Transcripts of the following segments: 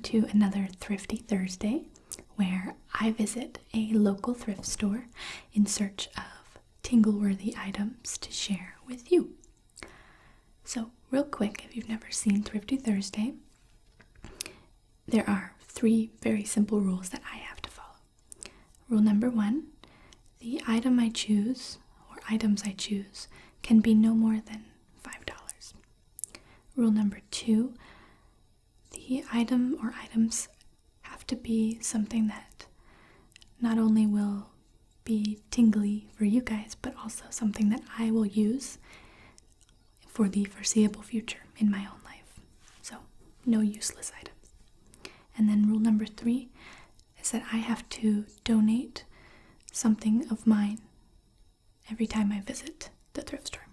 to another Thrifty Thursday, where I visit a local thrift store in search of tingle-worthy items to share with you. So, real quick, if you've never seen Thrifty Thursday, there are 3 very simple rules that I have to follow. Rule number 1, the item I choose, or items I choose, can be no more than $5. Rule number 2, the item or items have to be something that not only will be tingly for you guys, but also something that I will use for the foreseeable future in my own life. So, no useless items. And then rule number 3 is that I have to donate something of mine every time I visit the thrift store.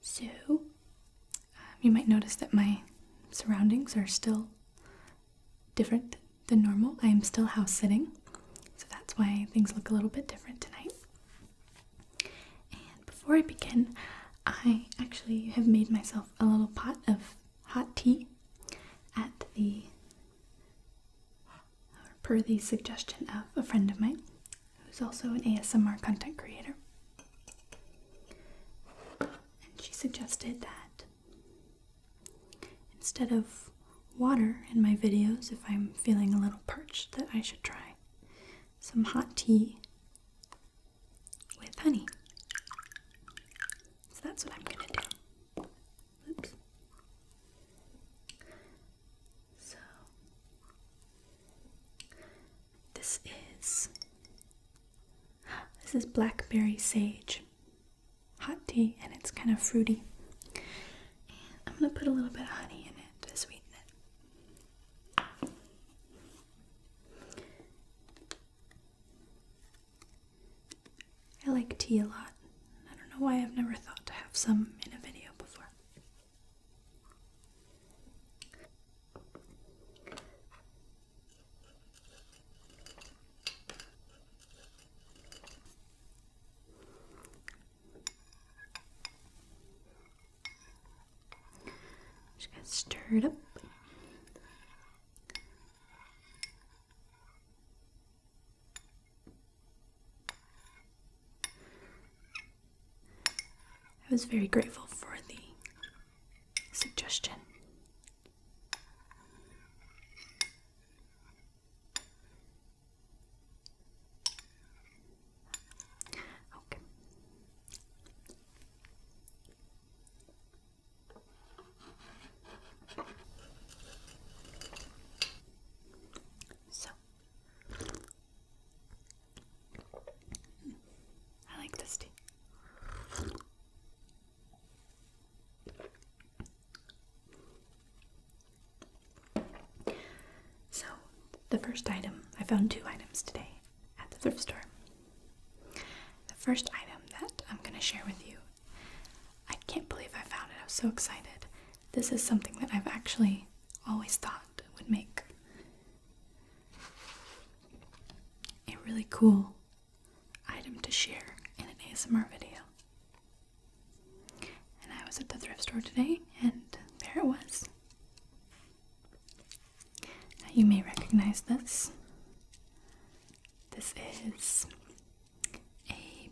So, you might notice that my surroundings are still different than normal. I am still house sitting, so that's why things look a little bit different tonight. And before I begin, I actually have made myself a little pot of hot tea per the suggestion of a friend of mine who's also an ASMR content creator. And she suggested that instead of water in my videos, if I'm feeling a little parched, that I should try some hot tea with honey. So that's what I'm gonna do. Oops. So this is blackberry sage hot tea, and it's kind of fruity. And I'm gonna put a little bit of honey in it to sweeten it. I like tea a lot. I don't know why I've never thought to have some in a video before. Just gonna stir it up. I was very grateful for the suggestion. Okay. So, I like this tea. So, the first item, I found 2 items today at the thrift store. The first item that I'm going to share with you, I can't believe I found it. I was so excited. This is something that I've actually always thought would make a really cool item to share in an ASMR video. And I was at the thrift store today, and there it was. Now you may recognize this. This is a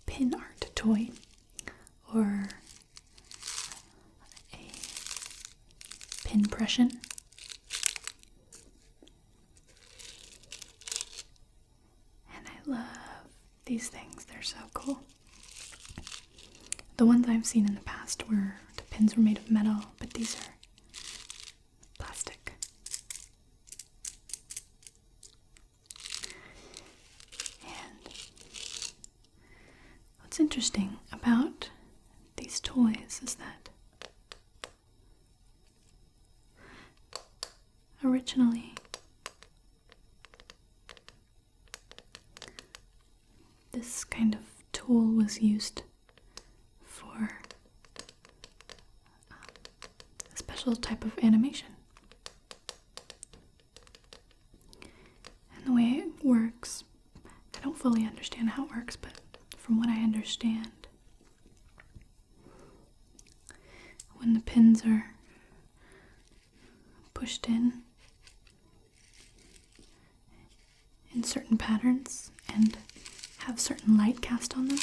pin art toy, or a pin impression. And I love these things. They're so cool. The ones I've seen in the past were the pins were made of metal, but these are plastic. And what's interesting about these toys is that originally this kind of tool was used for a special type of animation. And the way it works, I don't fully understand how it works, but from what I understand, when the pins are pushed in certain patterns and have certain light cast on them,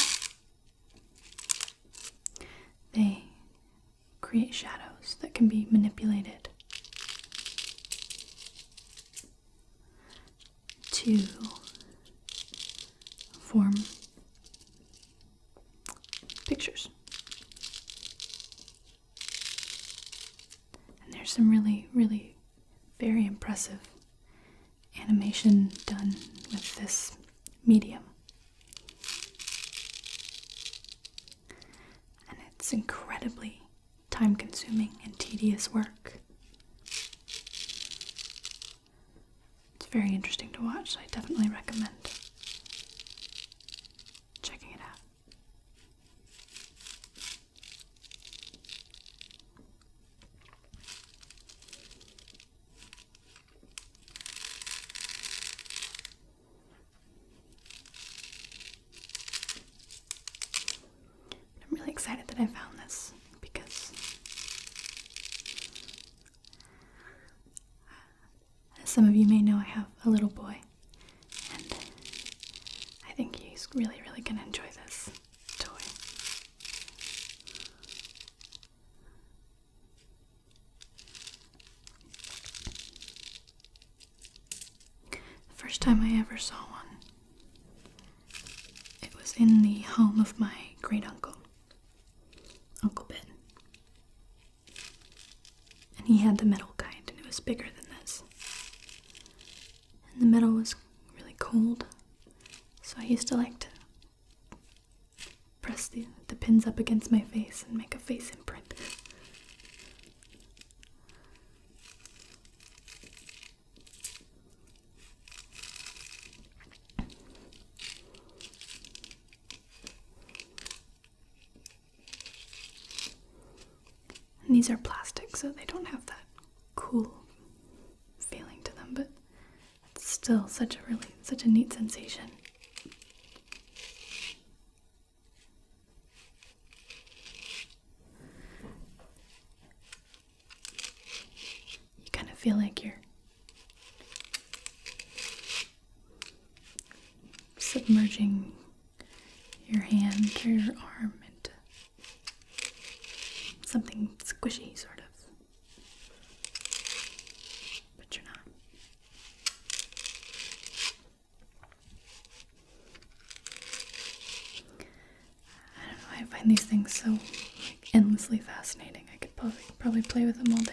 they create shadows that can be manipulated to form pictures. And there's some really, really very impressive animation done with this medium. And it's incredibly time-consuming and tedious work. It's very interesting to watch, so I definitely recommend checking it out. I'm really excited that I found this because, as some of you may know, I have a little boy, and I think he's really, really going to enjoy this toy. The first time I ever saw one, it was in the home of my great uncle, Uncle Ben. And he had the metal kind, and it was bigger than this. And the metal was really cold, so I used to like to press the pins up against my face and make a face imprint. And these are plastic, so they don't have that cool feeling to them, but it's still such a neat sensation. You kind of feel like you're submerging your hand or your arm into something squishy, sort of. But you're not. I don't know, I find these things so endlessly fascinating. I could probably play with them all day.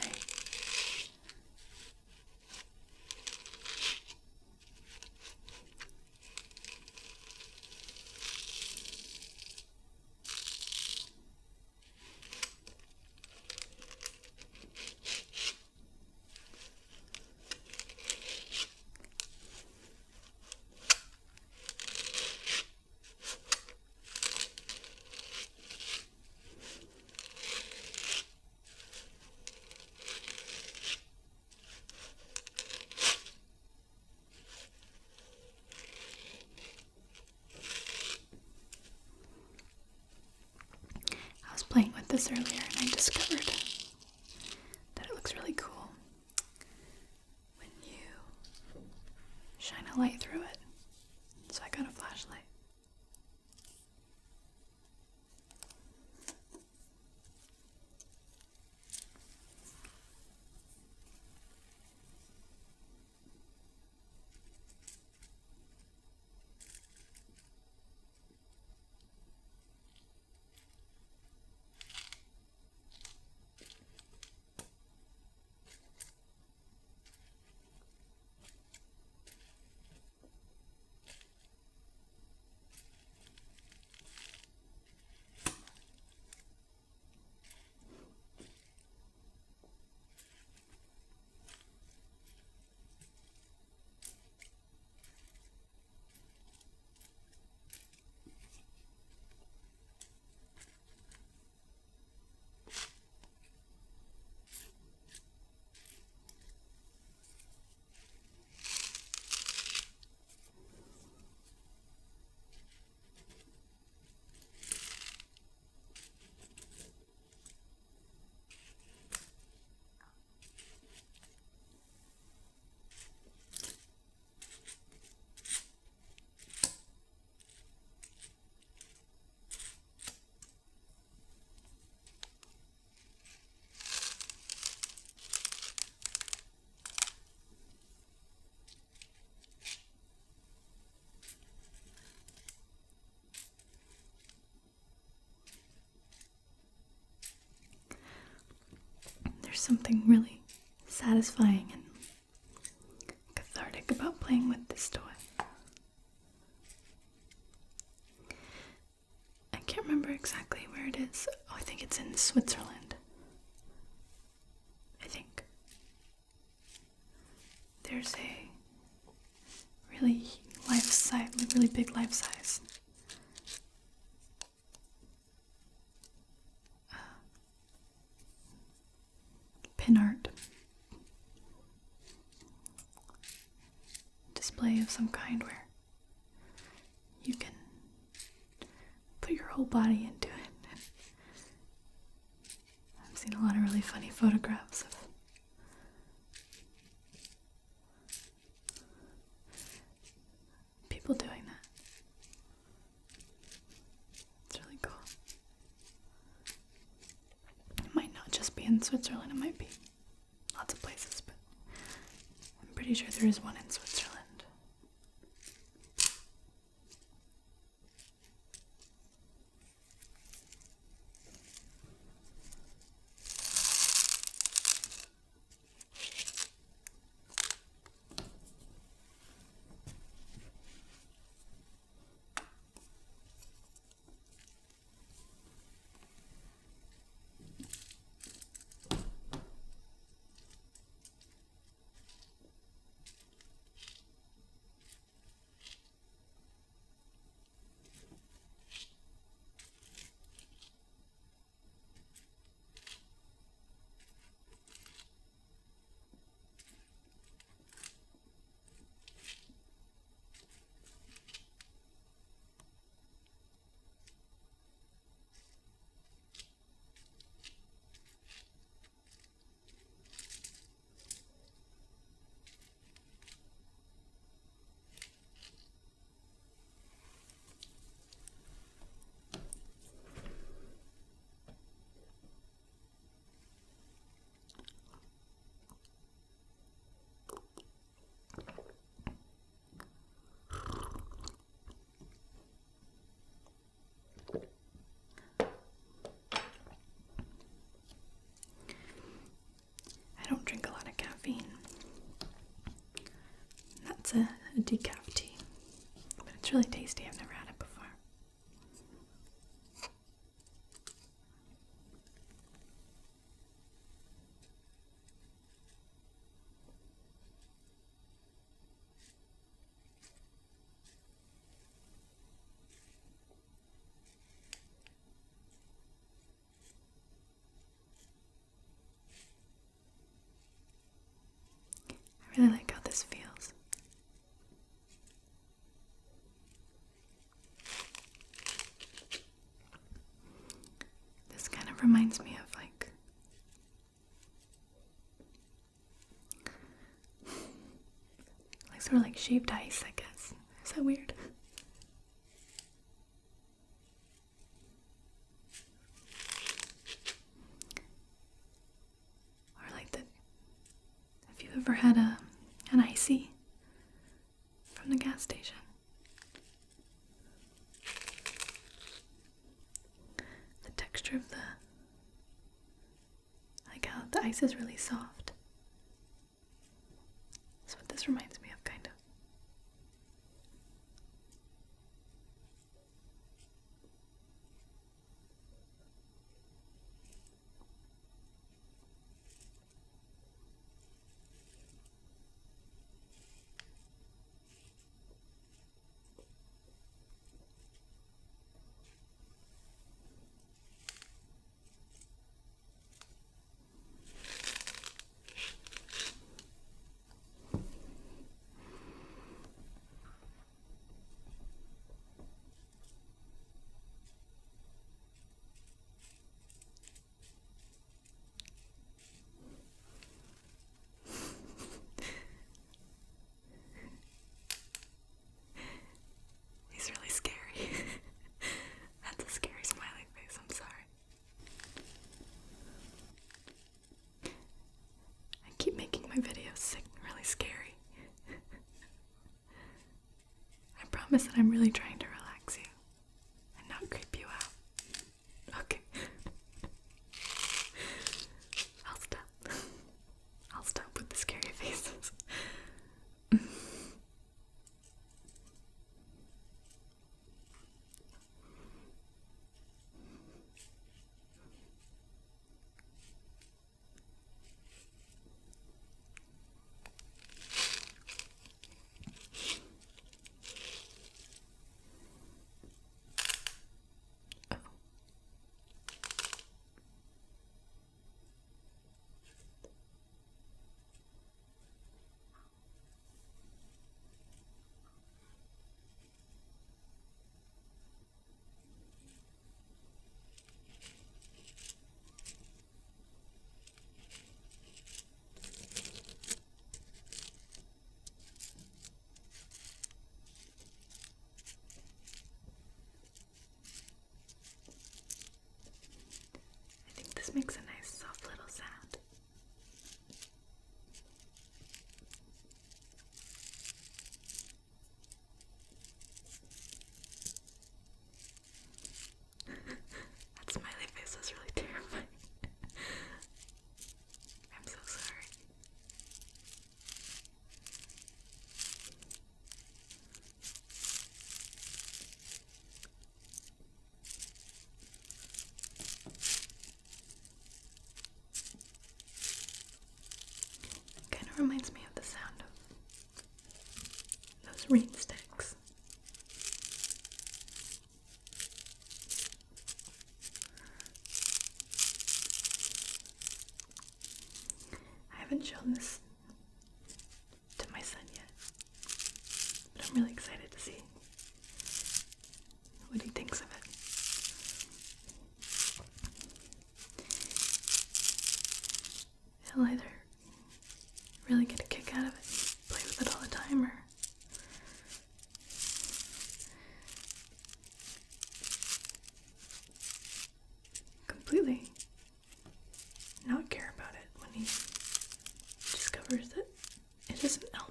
Playing with this earlier, and I discovered that it looks really cool when you shine a light through it. So I got a flashlight. There's something really satisfying and cathartic about playing with this toy. I can't remember exactly where it is. Oh, I think it's in Switzerland. I think. There's a really really big life-size pin art display of some kind where you can put your whole body into it. I've seen a lot of really funny photographs of people doing that. It's really cool. It might not just be in Switzerland, it might be lots of places, but I'm pretty sure there is one in Switzerland. I don't drink a lot of caffeine. That's a decaf tea, but it's really tasty. I've never had it before. I really like how this feels. This kind of reminds me of sort of like shaved ice, I guess. Is that weird? Or like the, have you ever had an icy from the gas station? The texture of like how the ice is really soft. That's what this reminds me of, kind of. He's really scary. That's a scary smiling face, I'm sorry. I keep making my videos really scary. I promise that I'm really trying to relax you and not creep you out. Okay. I'll stop. This makes a nice soft little sound. That smiley face was really terrifying. I'm so sorry. Kind of reminds me of the sound of those rain sticks. I haven't shown this to my son yet, but I'm really excited to see what he thinks of it. He'll either really get a kick out of it, play with it all the time, or completely not care about it when he discovers that it isn't Elmo.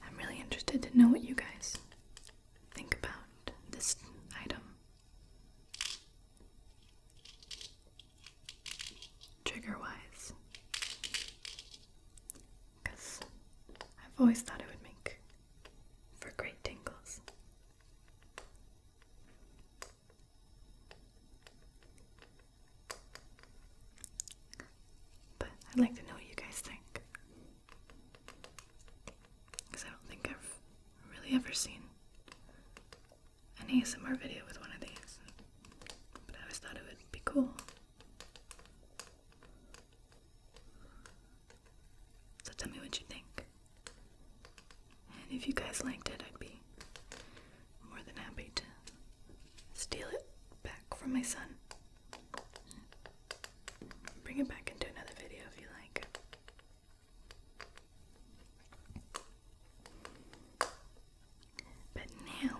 I'm really interested to know what you guys think about this item. Trigger-wise. Because I've always thought it would make for great tingles. But I'd like to know what you guys think. Because I don't think I've really ever seen an ASMR video with one of these. But I always thought it would be cool. So tell me what you think. And if you guys liked it, I'd be more than happy to steal it back from my son. Bring it back into another video if you like. But now,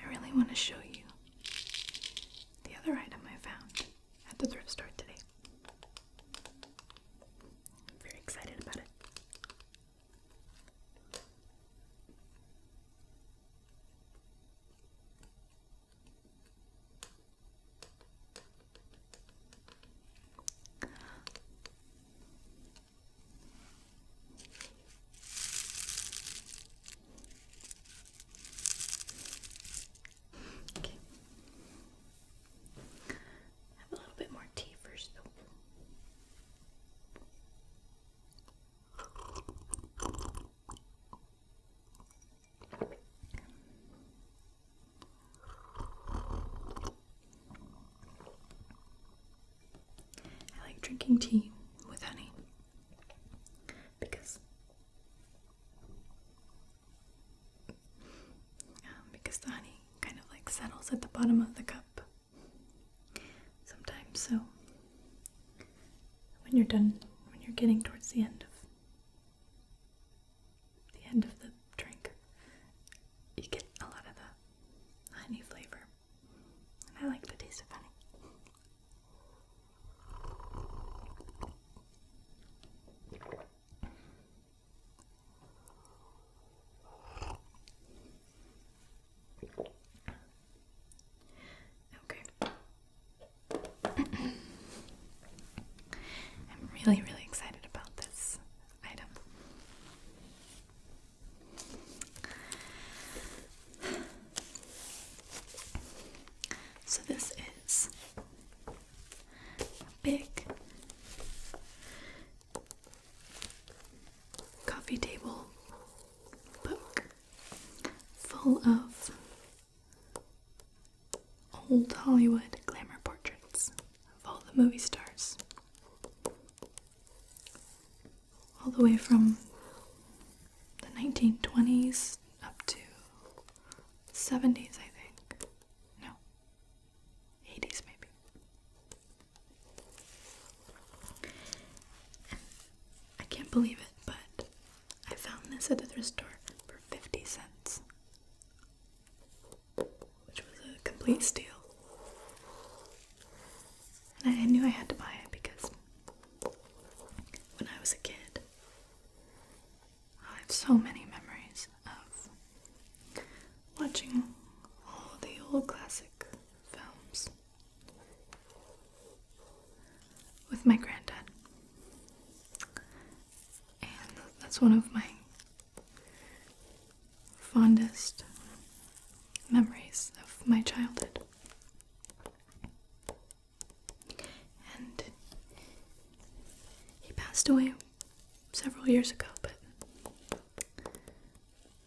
I really want to show you the other item I found at the thrift store today. I'm very excited about it. Okay. Have a little bit more tea first, though. I like drinking tea with honey because the honey kind of like settles at the bottom of the cup sometimes. So when you're done, when you're getting towards the end of the drink, you get a lot of the honey flavor, and I like the taste of honey. Okay. I'm really excited about this. big coffee table book full of old Hollywood glamour portraits of all the movie stars. All the way from the 1920s up to 70s, I think. No, 80s maybe. I can't believe it, but I found this at the thrift store for 50 cents, which was a complete steal. And I knew I had to buy it because when I was a kid, I have so many memories of watching all the old classic films with my granddad. And that's one of my fondest memories of my childhood. And he passed away several years ago, but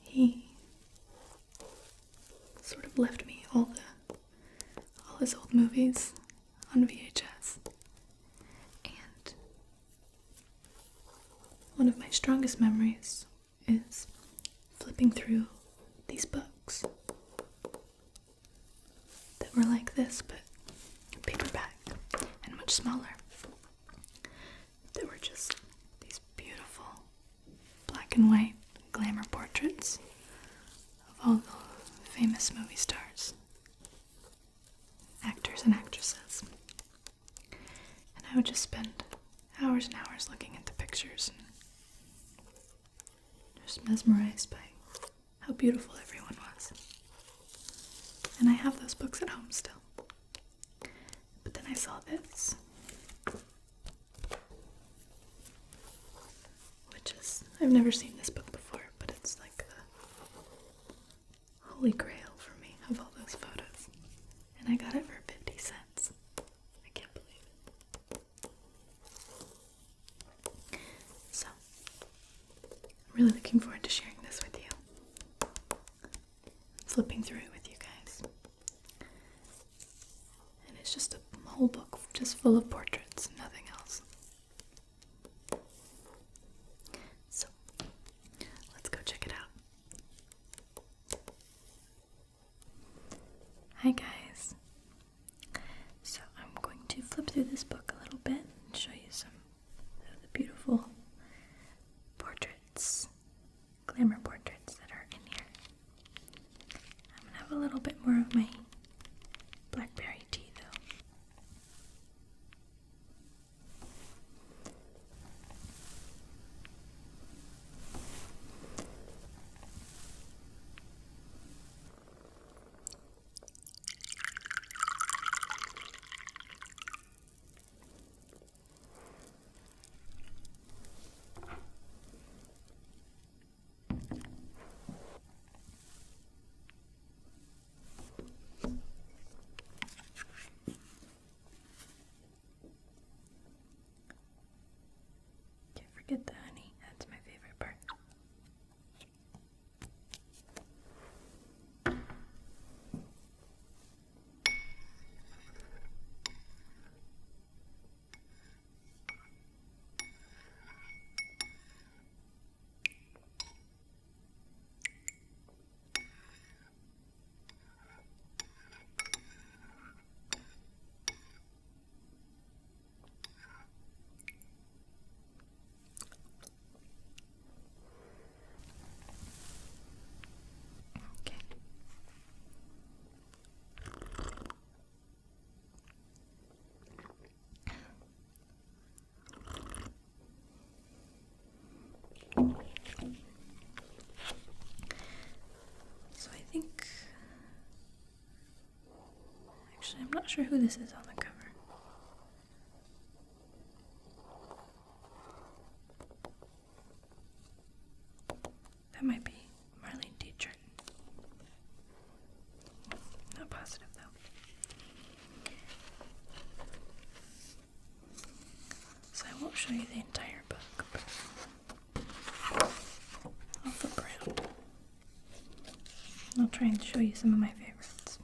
he sort of left me all his old movies on VHS. And one of my strongest memories is flipping through these books that were like this, but paperback and much smaller. They were just these beautiful black and white glamour portraits of all the famous movie stars, actors and actresses. And I would just spend hours and hours looking at the pictures and just mesmerized by how beautiful everyone was. And I have those books at home still. But then I saw this, which is, I've never seen this book before, but it's like the holy grail for me of all those photos. And I got it for 50 cents. I can't believe it. So, I'm really looking forward to sharing this with you. Flipping through it with you guys. And it's just a whole book just full of portraits, nothing else. So, let's go check it out. Hi guys. So I'm going to flip through this book a little bit and show you some of the beautiful portraits, glamour portraits that are in here. I'm gonna have a little bit more of my blackberry tea though. Can't forget the honey, that's my favorite part. Okay. So I think, actually I'm not sure who this is on the cover. That might be Marlene Dietrich. Not positive though. show you the entire book. I'll flip around. I'll try and show you some of my favorites.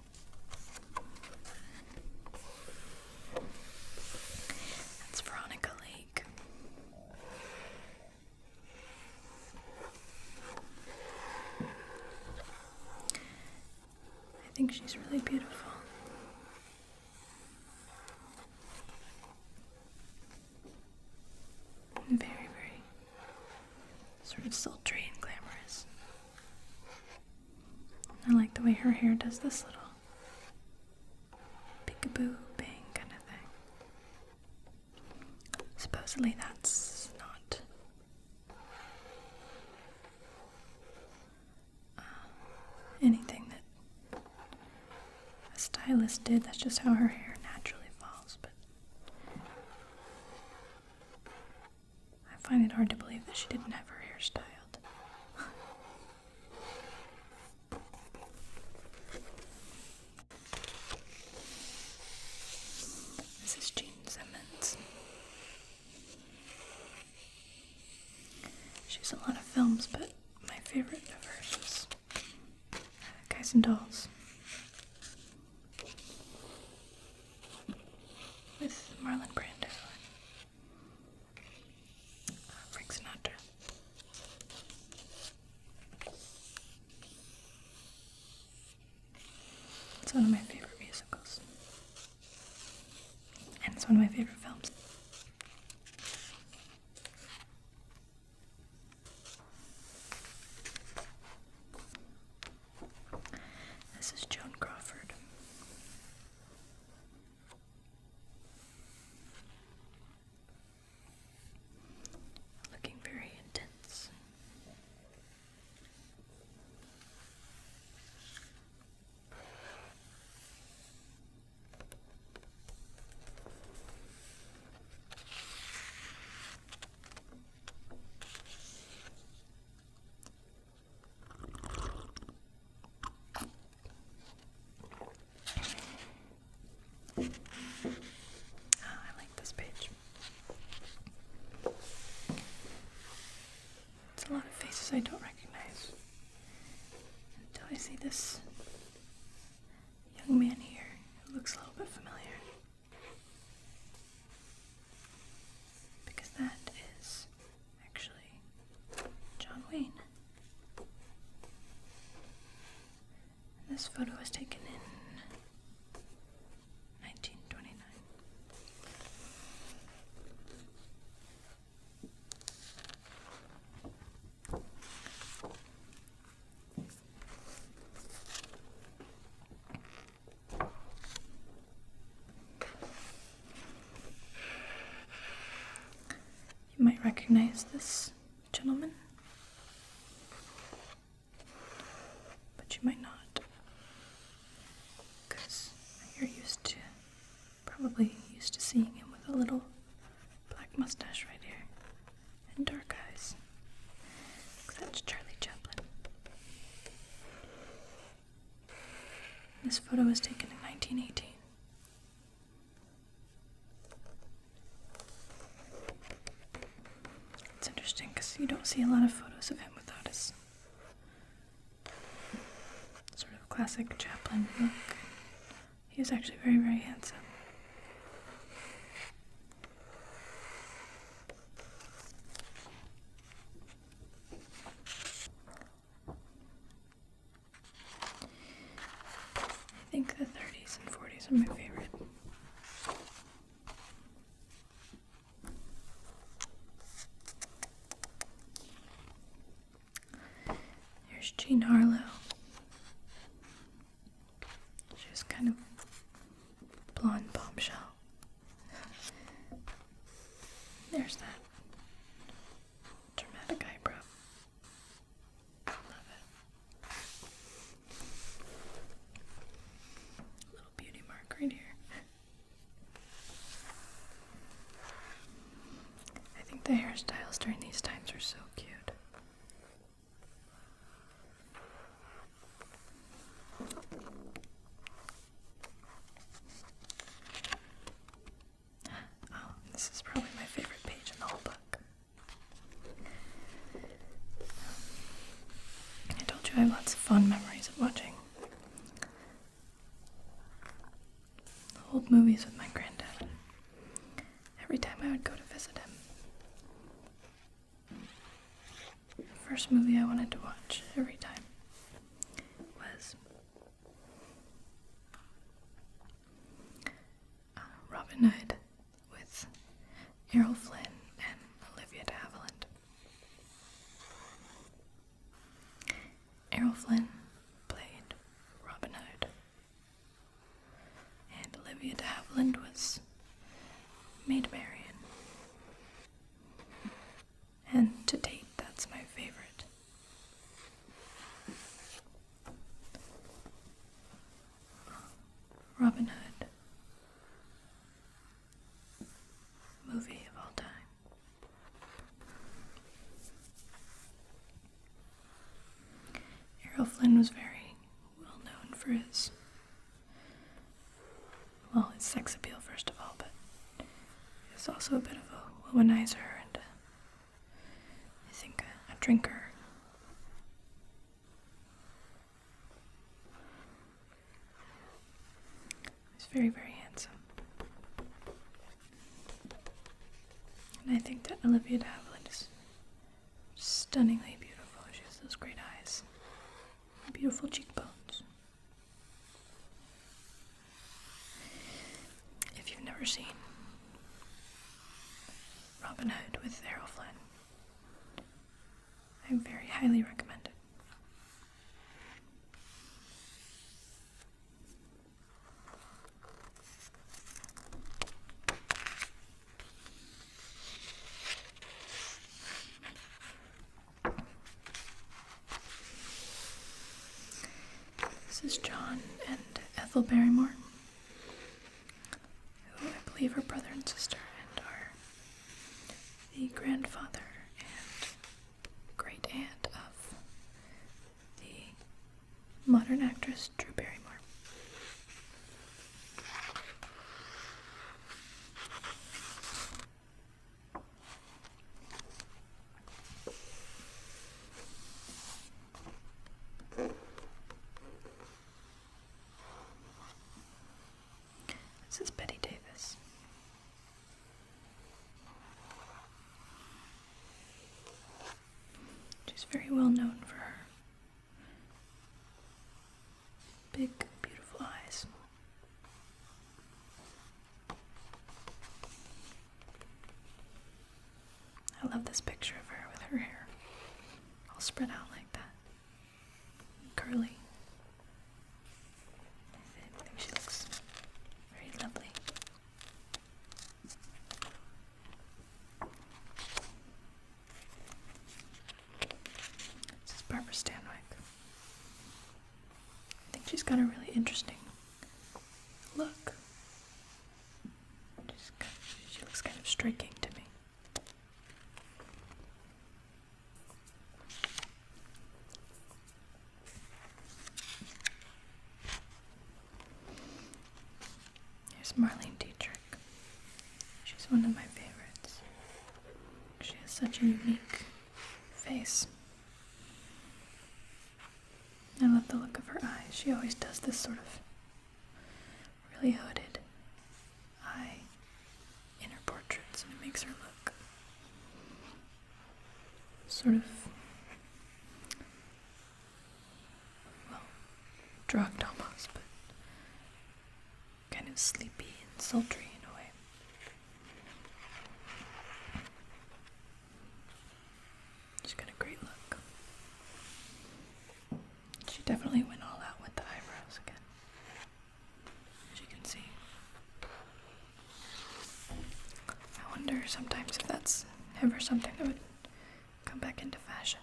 That's Veronica Lake. I think she's really beautiful. Very, very sort of sultry and glamorous. I like the way her hair does this little peekaboo bang kind of thing. Supposedly that's not anything that a stylist did. That's just how her hair naturally falls, but I find it hard to believe that she didn't have her hair styled. This is Jean Simmons. She's a lot of films, but my favorite of hers was Guys and Dolls with Marlon Brando and Frank Sinatra. It's one of my favorite musicals. And it's one of my favorite films. This is Joan Crawford. Looking very intense. I like this page. It's a lot of faces I don't recognize until I see this young man here who looks a little bit familiar. Because that is actually John Wayne. And this photo was taken in 1929. You might recognize this gentleman, but you might not, because you're probably used to seeing him with a little black mustache right here and dark eyes, because that's Charlie Chaplin. This photo was taken in 1918. It's interesting because you don't see a lot of photos of him without his sort of classic Chaplin look. He was actually very, very handsome. I think the 30s and 40s are my favorite. Here's Jean Harlow. She was kind of blonde bombshell. There's that dramatic eyebrow. Love it. Little beauty mark right here. I think the hairstyles during these times are so cute. Oh, this is probably my favorite page in the whole first movie I wanted to watch every time was Robin Hood with Errol Flynn and Olivia de Havilland. Errol Flynn played Robin Hood, and Olivia de Havilland was Maid Marian. And to date, that's my favorite. Robin Hood movie of all time. Errol Flynn was very well known for his sex appeal, first of all, but he was also a bit of a womanizer and I think a drinker. He's very, very handsome. And I think that Olivia de Havilland is stunningly beautiful. She has those great eyes, beautiful cheekbones. If you've never seen Robin Hood with Errol Flynn, I very highly recommend it. This is John and Ethel Barrymore, who I believe are brother and sister and are the grandfather and great aunt of the modern actress Drew Barrymore. This is Betty Davis. She's very well known for her big, beautiful eyes. I love this picture of her with her hair all spread out like that. Curly. I think she looks very lovely. This is Barbara Stanwyck. I think she's got a really interesting look. She looks kind of striking to me. Here's Marlene Dietrich. She's one of my favorites. She has such a unique face. I love the look of her eyes. She always does this sort of really hooded eye in her portraits, and it makes her look sort of, well, drugged almost, but kind of sleepy and sultry in a way. She's got a great look. She definitely went all out with the eyebrows again, as you can see. I wonder sometimes if that's ever something that would come back into fashion.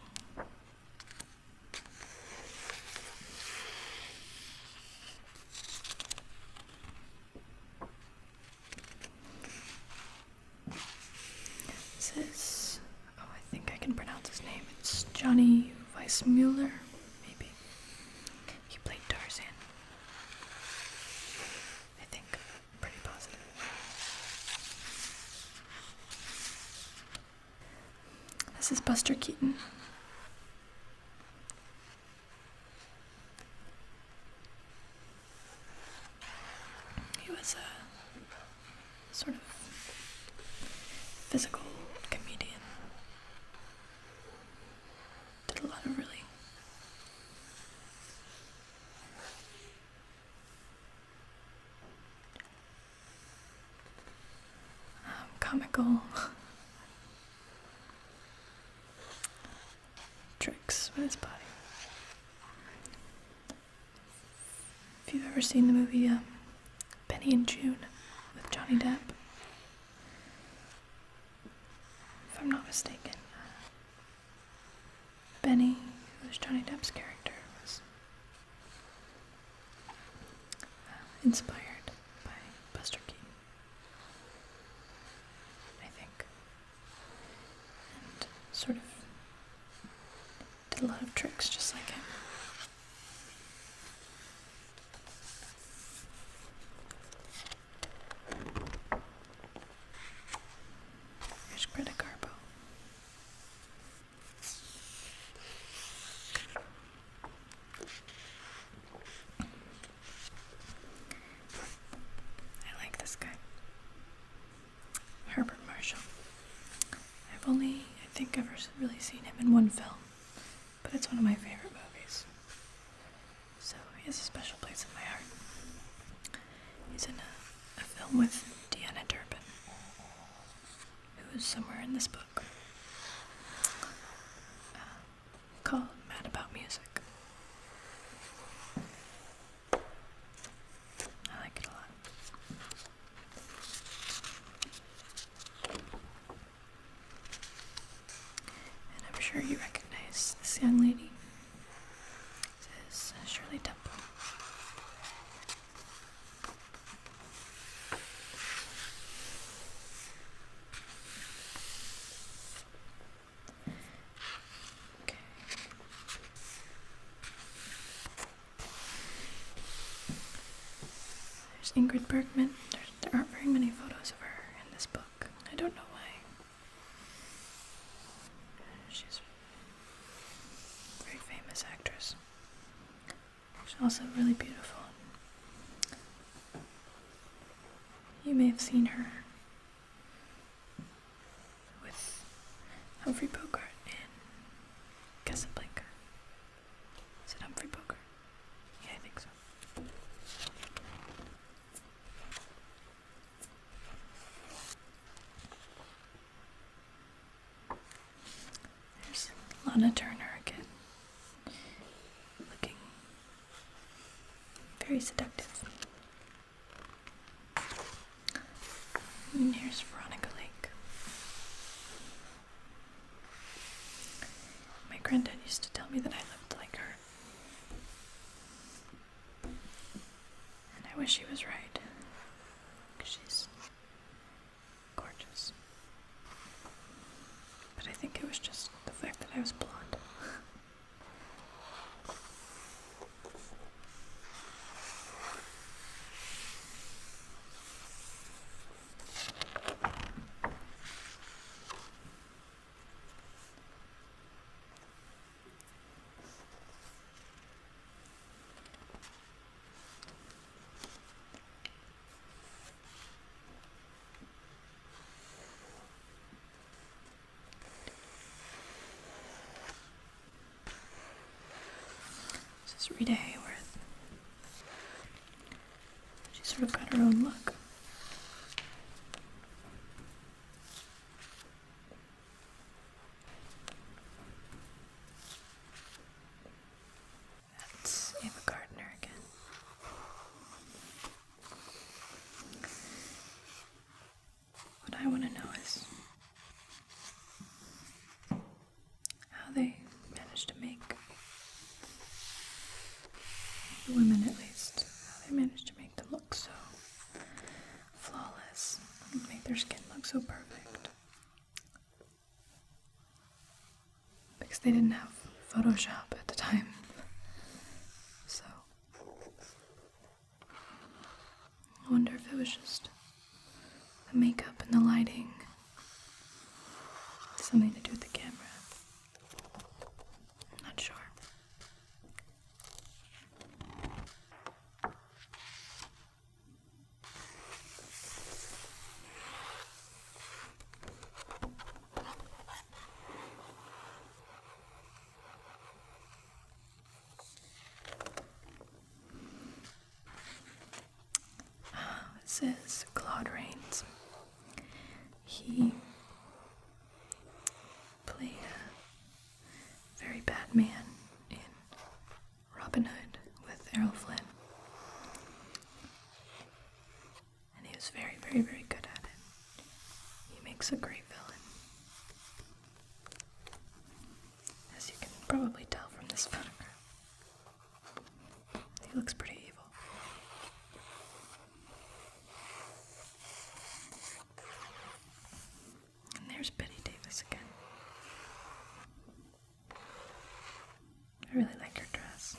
This is, I think I can pronounce his name. It's Johnny Weissmuller, maybe. He played Tarzan. I think. Pretty positive. This is Buster Keaton. He was a sort of physical comedian. Did comical tricks with his body. If you've ever seen the movie Benny and June with Johnny Depp, if I'm not mistaken, Benny, who was Johnny Depp's character, was inspired by Buster Keaton, I think, and sort of did a lot of tricks just like him. Here's Greta Garbo. I like this guy. Herbert Marshall. I've only, I think, ever really seen him in one film, but it's one of my favorite movies. So he has a special place in my heart. He's in a film with Deanna Durbin, who is somewhere in this book, called Mad About Music. I like it a lot. And I'm sure you recognize this young lady. This is Shirley Temple. Okay. There's Ingrid Bergman. There aren't very many photos of her in this book. I don't know why. She's a very famous actress. She's also really beautiful. You may have seen her with Humphrey Bogart in Casablanca. Is it Humphrey Bogart? Yeah, I think so. There's Lana Turner again, looking very seductive. And here's Veronica Lake. My granddad used to tell me that I looked like her. And I wish he was right, because she's gorgeous. But I think it was just the fact that I was blonde. This is Rita Hayworth. She's sort of got her own look. That's Ava Gardner again. What I want to know is how they managed to make, the women at least, how they managed to make them look so flawless and make their skin look so perfect. Because they didn't have Photoshop at the time. So I wonder if it was just the makeup and the lighting, something to do with the camera. I'm not sure. This is Claude Rains. he played a very bad man in Robin Hood with Errol Flynn. And he was very, very, very good at it. He makes a great villain. As you can probably tell from this photograph. He looks pretty evil. And there's Betty Davis again. I really like her dress.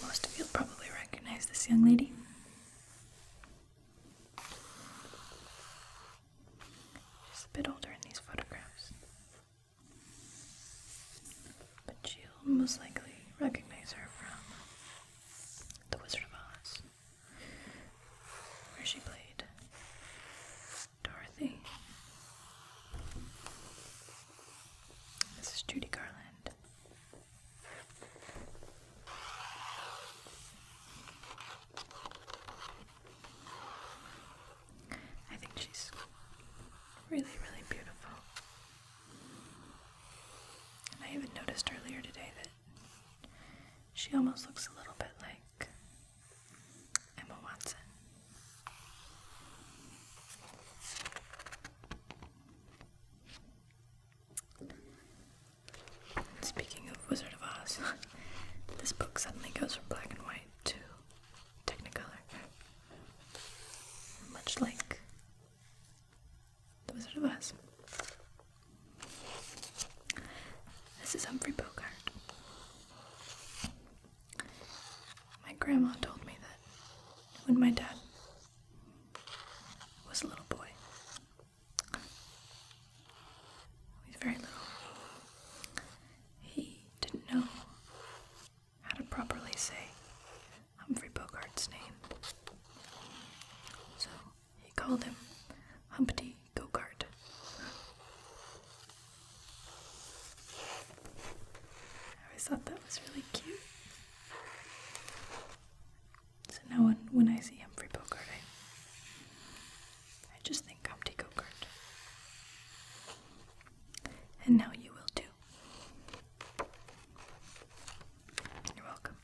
Most of you'll probably recognize this young lady. She's a bit older in these photographs. But you'll most likely recognize her from The Wizard of Oz, where she played Dorothy. This is Judy Garland. I think she's really, really beautiful. And I even noticed earlier today that she almost looks a little bit like Emma Watson. Speaking of Wizard of Oz, this book suddenly goes from black and white to Technicolor. Much like The Wizard of Oz. This is Humphrey Bogart. My grandma told me that when my dad was a little boy, he was very little, he didn't know how to properly say Humphrey Bogart's name. So he called him Humpty Go-Kart. I always thought that was really cute. So now when I see Humphrey Bogart, I just think Humpty Go-Kart. And now you will too. You're welcome.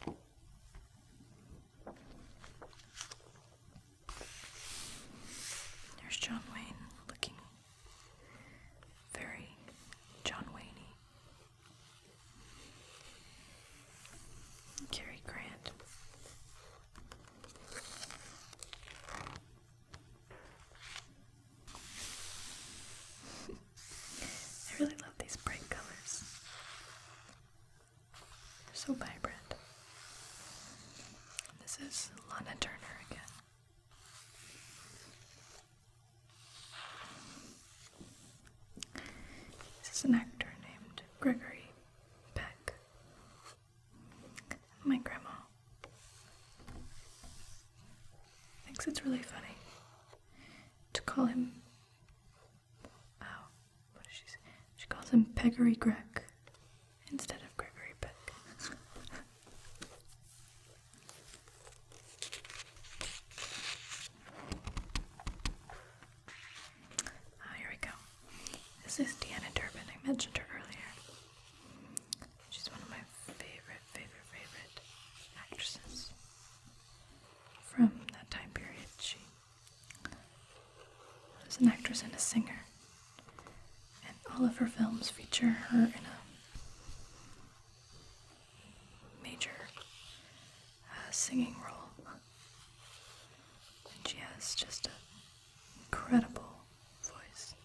There's John Wayne looking very John Wayne-y. Cary Grant. I really love these bright colors. They're so vibrant. This is Lana Turner again. This is an actor named Gregory Peck. My grandma thinks it's really funny to call him, what does she say? She calls him Peggery Greg instead of Gregory Peck. Here we go. This is Deanna Durbin. I mentioned her earlier. She's one of my favorite actresses from that time period. She was an actress and a singer, and all of her films feature her in a major singing role. And she has just an incredible voice.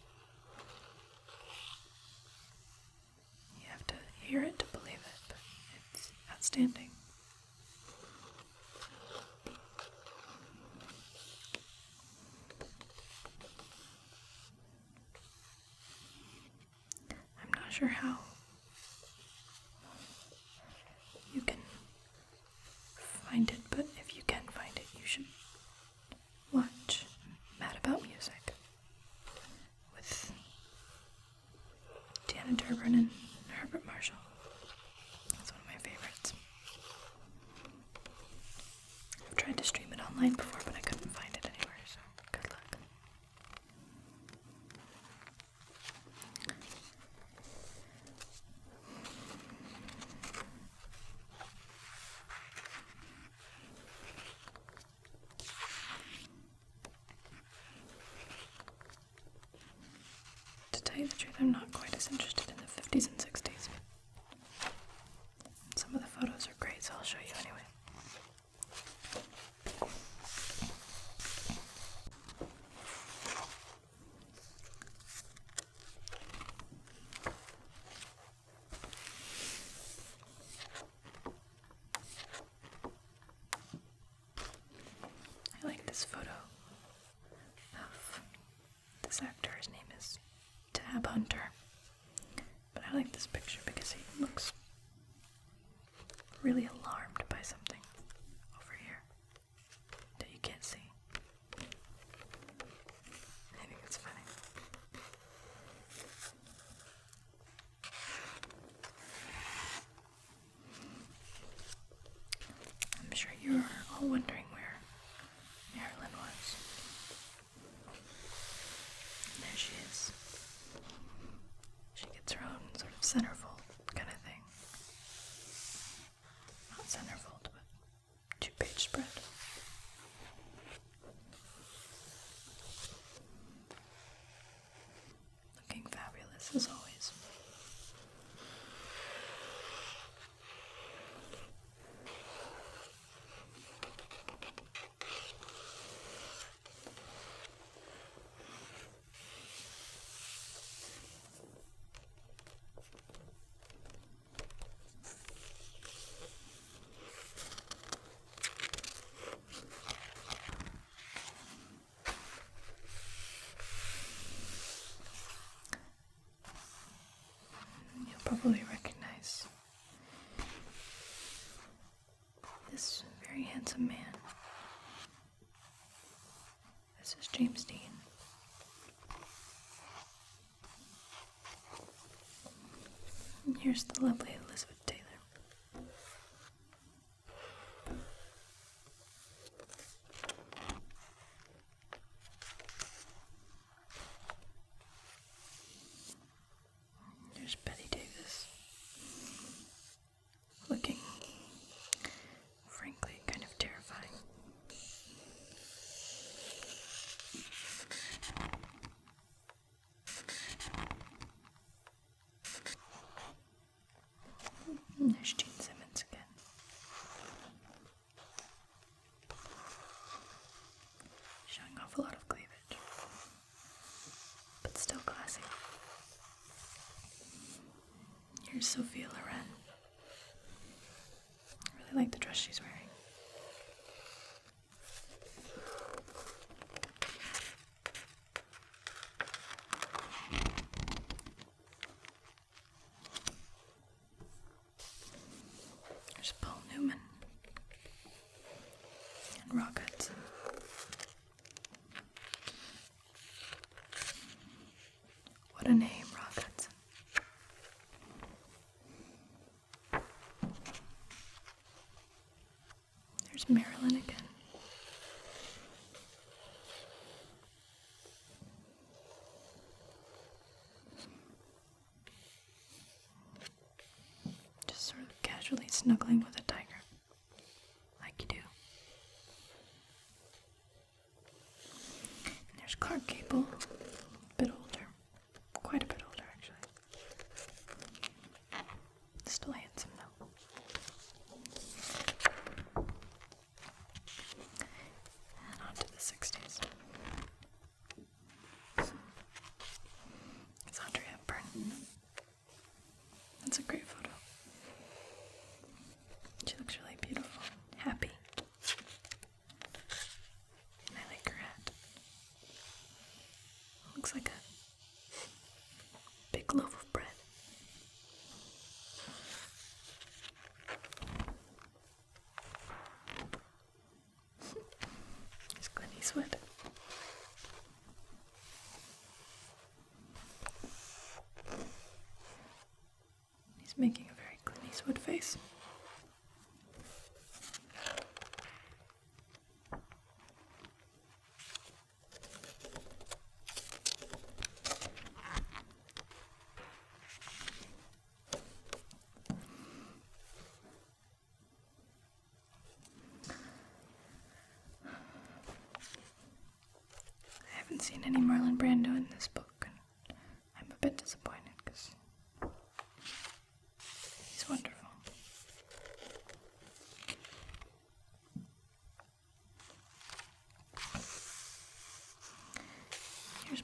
You have to hear it to believe it, but it's outstanding. I'm not sure how you can find it, but if you can find it, you should watch Mad About Music with Deanna Durbin and Herbert Marshall. That's one of my favorites. tried to stream it online before, but I couldn't find it anywhere, so good luck. To tell you the truth, I'm not quite as interested in the 50s and 60s. Some of the photos are great, so I'll show you anyway. I like this photo of this actor. His name is Tab Hunter. But I like this picture because he looks really alarmed by something over here that you can't see. I think it's funny. I'm sure you're all wondering where Marilyn was. And there she is. She gets her own sort of centerfold kind of thing. Not centerfold, but 2-page spread. Looking fabulous as always. Probably recognize this very handsome man. This is James Dean. And here's the lovely Elizabeth Taylor. There's Betty Davis, looking, frankly, kind of terrifying. And there's Gene Simmons again. Showing off a lot of cleavage, but still classy. Here's Sophia Loren. I really like the dress she's wearing. There's Paul Newman and Rock Hudson. What a name, Rock Hudson. There's Marilyn again. Just sort of casually snuggling with a tiger, like you do. And there's Clark Gable, a bit older, quite a bit older actually. Still handsome though. And on to the 60s. It's Audrey Hepburn. That's a great photo. She looks really beautiful, happy. And I like her hat. Looks like a big loaf of bread. There's Clint Eastwood. He's making a very Clint Eastwood face.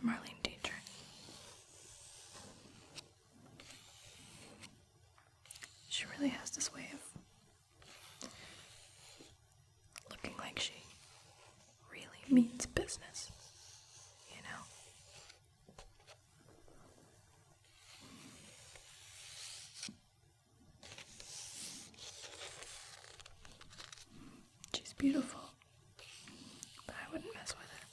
Marlene Dietrich. She really has this way of looking like she really means business, you know? She's beautiful, but I wouldn't mess with her.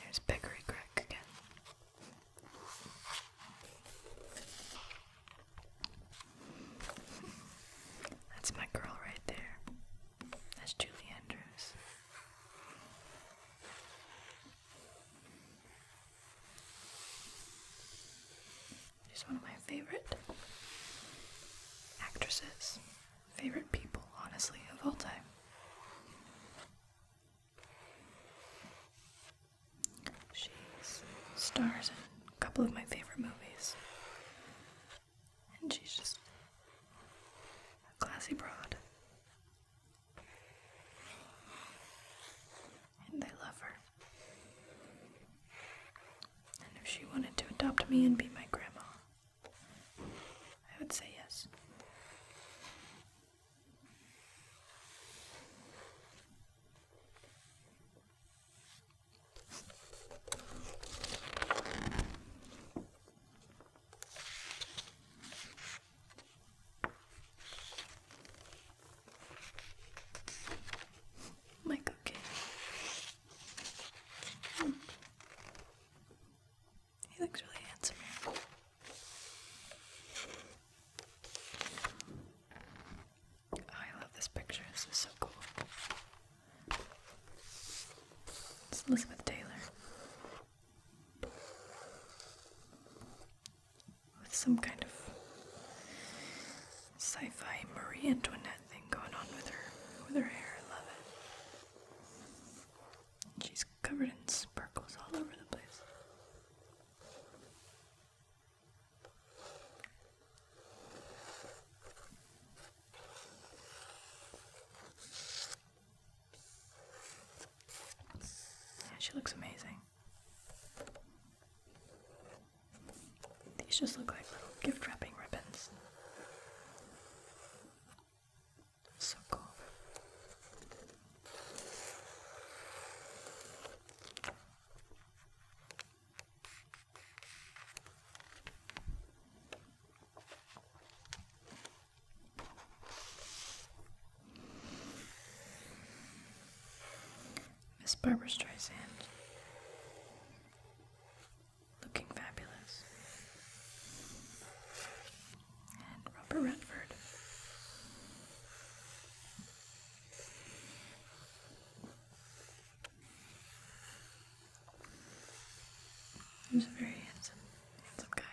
There's Peckery Crack again. That's my girl right there. That's Julie Andrews. She's one of my favorite actresses, favorite people, honestly, of all time. She stars in a couple of my favorite movies, and she's just a classy broad, and I love her. And if she wanted to adopt me and be my grandma, I would say yes. My cookie. He looks really handsome here. Oh, I love this picture. This is so cool. It's Elizabeth Taylor with some kind of sci-fi Marie Antoinette thing going on with her hair. I love it. She's covered in sparkles all over the place. Yeah, she looks amazing. These just look like little gift wrapping ribbons. So cool. Miss Barbara Streisand, looking fabulous. And Robert Redford. He's a very handsome guy.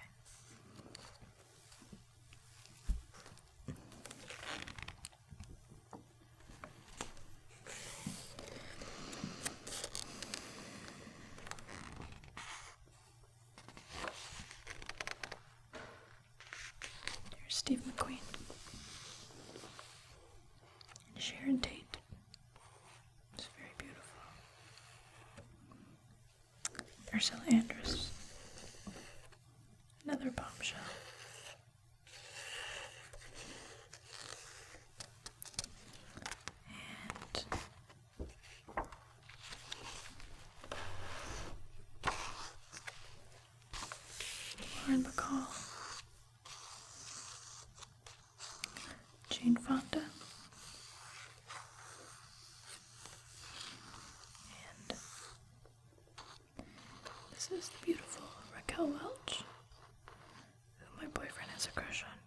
Here's Steve McQueen. Sharon Tate. It's very beautiful. Ursula Andress. Another bombshell. And Lauren Bacall. Jane Fonda. And this is the beautiful Raquel Welch, who my boyfriend has a crush on.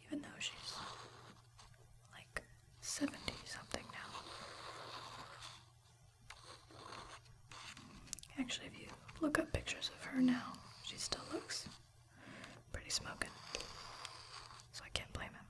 Even though she's like 70 something now. Actually, if you look up pictures of her now, she still looks pretty smoking. So I can't blame him.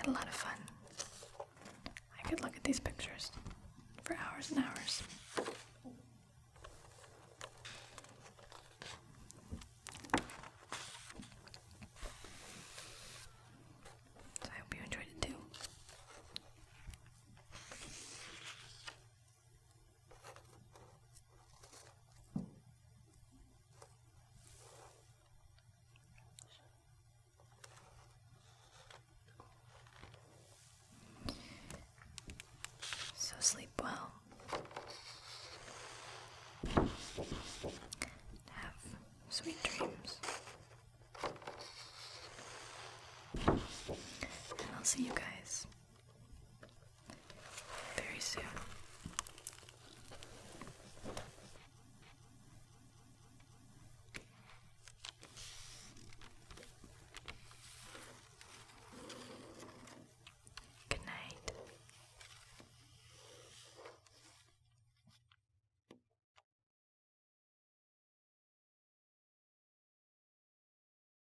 had a lot of fun. I could look at these pictures for hours and hours. So I hope you enjoyed it too. So sleep well. Have sweet dreams. And I'll see you guys